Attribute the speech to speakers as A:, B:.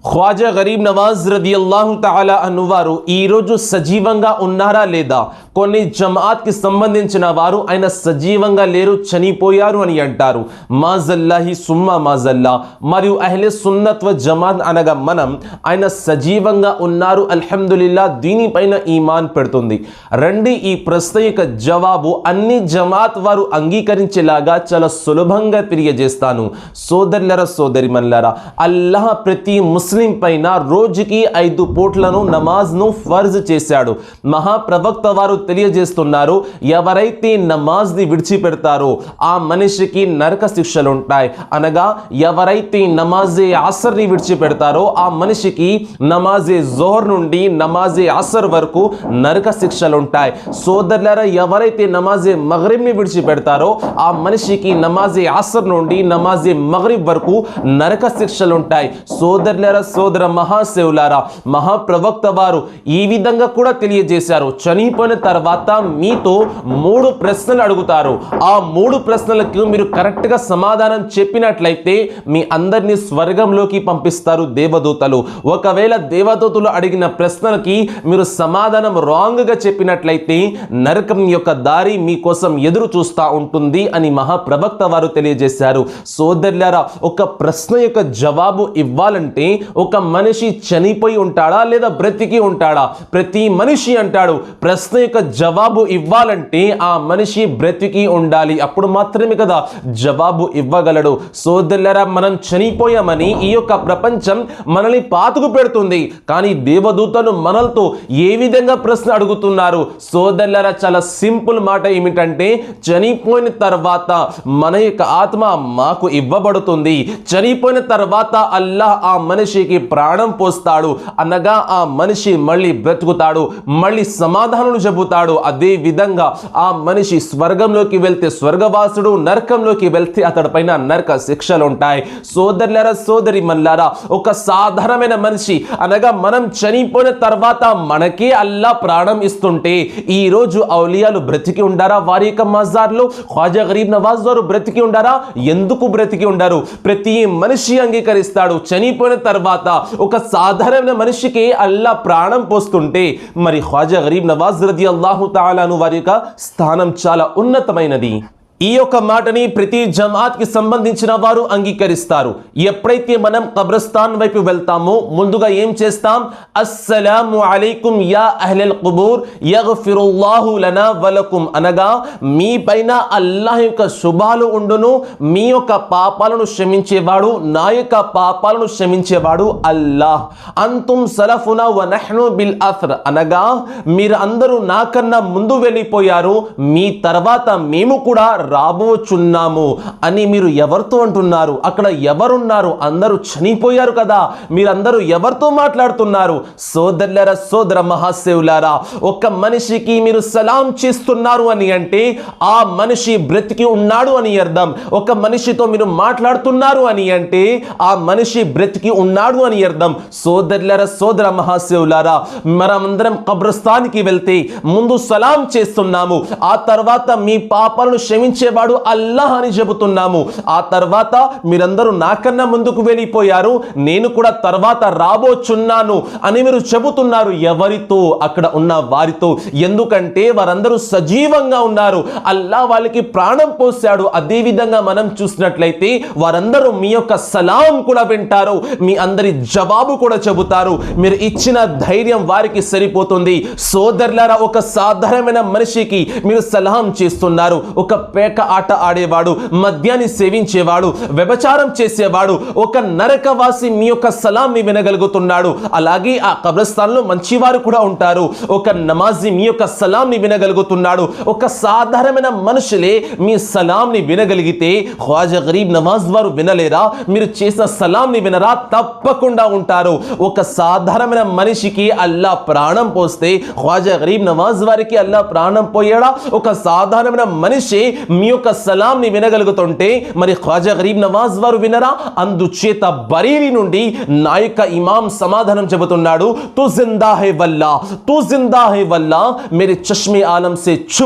A: ख्वाजा गरीब नवाज रदियल्लाहु ताला अन्हु వారు ఈ రోజు సజీవంగా ఉన్నారా లేదా? కొన్ని జమాత్ కి సంబంధించిన వారు ఆయన సజీవంగా లేరు, చనిపోయారు అని అంటారు. మాజల్లాహి సుమ్మా మాజల్లా. మరియు అహ్లే సున్నత్ వ జమాత్ అనగా మనం ఆయన సజీవంగా ఉన్నారు అల్హమ్దులిల్లా దీనిపైన ఈమాన్ పెడుతుంది. రండి ఈ ప్రశ్న యొక్క జవాబు అన్ని జమాత్ వారు అంగీకరించేలాగా చాలా సులభంగా తెలియజేస్తాను. సోదరులారా సోదరిమణులారా, అల్లాహ్ ప్రతి ముస్లిం పైన రోజుకి 5 పూట్లను నమాజ్ను ఫర్జ్ చేశాడు. మహాప్రవక్త వారు తెలియజేస్తున్నారు, ఎవరైతే నమాజ్ని విడిచిపెడతారో ఆ మనిషికి నరక శిక్షలు ఉంటాయి. అనగా ఎవరైతే నమాజే అసర్ని విడిచిపెడతారో ఆ మనిషికి నమాజే జోహర్ నుండి నమాజే అసర్ వరకు నరక శిక్షలు ఉంటాయి. సోదరులారా, ఎవరైతే నమాజే మగ్రిబ్ని విడిచిపెడతారో ఆ మనిషికి నమాజే అసర్ నుండి నమాజే మగ్రిబ్ వరకు నరక శిక్షలు ఉంటాయి. సోదరులారా సోదర మహాశివులారా, మహాప్రవక్త వారు ఈ విధంగా కూడా తెలియజేశారు, చనిపోయిన తర్వాత మీతో 3 ప్రశ్నలు అడుగుతారు. ఆ 3 ప్రశ్నలకు మీరు కరెక్ట్ గా సమాధానం చెప్పినట్లయితే మీ అందరినీ స్వర్గంలోకి పంపిస్తారు దేవదూతలు. ఒకవేళ దేవదూతలు అడిగిన ప్రశ్నలకి మీరు సమాధానం రాంగ్ గా చెప్పినట్లయితే నరకం యొక్క దారి మీకోసం ఎదురు చూస్తా ఉంటుంది అని మహాప్రవక్త వారు తెలియజేశారు. సోదరులారా, ఒక ప్రశ్న యొక్క జవాబు ఇవ్వాలంటే ఒక మనిషి చనిపోయి ఉంటాడా లేదా బ్రతికి ఉంటాడా? ప్రతి మనిషి అంటాడు ప్రశ్న యొక్క జవాబు ఇవ్వాలంటే ఆ మనిషి బ్రతికి ఉండాలి, అప్పుడు మాత్రమే కదా జవాబు ఇవ్వగలడు. సోదరులారా, మనం చనిపోయామని ఈ యొక్క ప్రపంచం మనల్ని పాతుకు పెడుతుంది, కానీ దేవదూతలు మనలతో ఏ విధంగా ప్రశ్న అడుగుతున్నారు? సోదరులారా, చాలా సింపుల్ మాట ఏమిటంటే, చనిపోయిన తర్వాత మన యొక్క ఆత్మ మాకు ఇవ్వబడుతుంది, చనిపోయిన తర్వాత అల్లాహ్ ఆ మనిషికి ప్రాణం పోస్తాడు, అనగా ఆ మనిషి మళ్ళీ బ్రతుకుతాడు, మళ్ళీ సమాధానం చెబుతాడు. అదే విధంగా ఆ మనిషి స్వర్గంలోకి వెళ్తే స్వర్గవాసుడు, నరకంలోకి వెళ్తే అతడి పైన నరక శిక్షలు ఉంటాయి. సోదరులారా సోదరి మల్లారా, ఒక సాధారణమైన మనిషి అనగా మనం చనిపోయిన తర్వాత మనకే అల్లా ప్రాణం ఇస్తుంటే ఈ రోజు ఔలియాలు బ్రతికి ఉండారా? వారి యొక్క మజార్లో ఖ్వాజా గరీబ్ నవాజ్ వారు బ్రతికి ఉండారా? ఎందుకు బ్రతికి ఉండారు? ప్రతి మనిషి అంగీకరిస్తాడు, చనిపోయిన తర్వాత ఒక సాధారణ మనిషికి అల్లా ప్రాణం పోస్తుంటే మరి ఖ్వాజా గరీబ్ నవాజ్ రదియల్లాహు తఆలా అన్హు వారి యొక్క స్థానం చాలా ఉన్నతమైనది. ఈ యొక్క మాటని ప్రతి జమాత్ కి సంబంధించిన వారు అంగీకరిస్తారు. ఎప్పుడైతే మనం కబ్రస్థాన్ వైపు వెళ్తామో ముందుగా ఏం చేస్తాం? అస్సలాము అలైకుం యా అహ్లల్ ఖుబూర్ యగ్ఫిరుల్లాహు లనా వలకుం, అనగా మీ పైన అల్లాహ్ యొక్క శుభాలు ఉండును, మీ యొక్క పాపాలను క్షమించేవాడు, నా యొక్క పాపాలను క్షమించేవాడు అల్లాహ్. అంతుం సలఫునా వ నహ్ను బిల్ అథర్, అనగా మీరు అందరూ నాకన్నా ముందు వెళ్ళిపోయారు, మీ తర్వాత మేము కూడా రాబోచున్నాము అని మీరు ఎవరితో అంటున్నారు? అక్కడ ఎవరున్నారు? అందరూ చనిపోయారు కదా, మీరందరూ ఎవరితో మాట్లాడుతున్నారు? సోదరులారా సోదర మహాశివులారా, ఒక మనిషికి మీరు సలాం చేస్తున్నారు అని అంటే ఆ మనిషి బ్రతికి ఉన్నాడు అని అర్థం. ఒక మనిషితో మీరు మాట్లాడుతున్నారు అని అంటే ఆ మనిషి బ్రతికి ఉన్నాడు అని అర్థం. సోదరులారా సోదర మహాశివులారా, మనమందరం కబ్రస్థానికి వెళ్తే ముందు సలాం చేస్తున్నాము, ఆ తర్వాత మీ పాపాలను క్షమించేవాడు అల్లాహ్ అని చెబుతున్నాము, ఆ తర్వాత మీరందరూ నాకన్నా ముందుకు వెళ్ళిపోయారు, నేను కూడా తర్వాత రాబోచున్నాను అని మీరు చెబుతున్నారు. ఎవరితో? అక్కడ ఉన్న వారితో. ఎందుకంటే వారందరూ సజీవంగా ఉన్నారు, అల్లాహ్ వాళ్ళకి ప్రాణం పోశాడు. అదే విధంగా మనం చూసినట్లయితే వారందరూ మీ యొక్క సలాం కూడా వింటారు, మీ అందరి జవాబు కూడా చెబుతారు. మీరు ఇచ్చిన ధైర్యం వారికి సరిపోతుంది. సోదరులారా, ఒక సాధారణమైన మనిషికి మీరు సలాం చేస్తున్నారు. ఒక పేక ఆట ఆడేవాడు, మద్యాన్ని సేవించేవాడు, వ్యభిచారం చేసేవాడు, ఒక నరకవాసి మీ యొక్క సలాంని వినగలుగుతున్నాడు. అలాగే ఆ కబ్రస్థాన్లో మంచివారు కూడా ఉంటారు, ఒక నమాజీ మీ యొక్క సలాంని వినగలుగుతున్నాడు. ఒక సాధారణమైన మనుషులే మీ సలాంని వినగలిగితే ఖ్వాజా గరీబ్ నవాజ్ వారు వినలేరా? మీరు చేసిన సలాంని వినరా? తప్పకుండా ఉంటారు. ఒక సాధారణమైన మనిషికి అల్లా ప్రాణం పోస్తే ఖ్వాజా గరీబ్ నవాజ్ వారికి అల్లా ప్రాణం పోయాడా? ఒక సాధారణమైన మనిషి మీ యొక్క సలాంని వినగలుగుతుంటే మరి ఖ్వాజా గరీబ్ నవాజ్ వారు వినరా? అందుచేత బరేలి నుండి నా యొక్క ఇమాం సమాధానం చెబుతున్నాడు, తు జిందా హై వల్లా, తు జిందా హై వల్లా, మేరే చష్మే ఆలం సే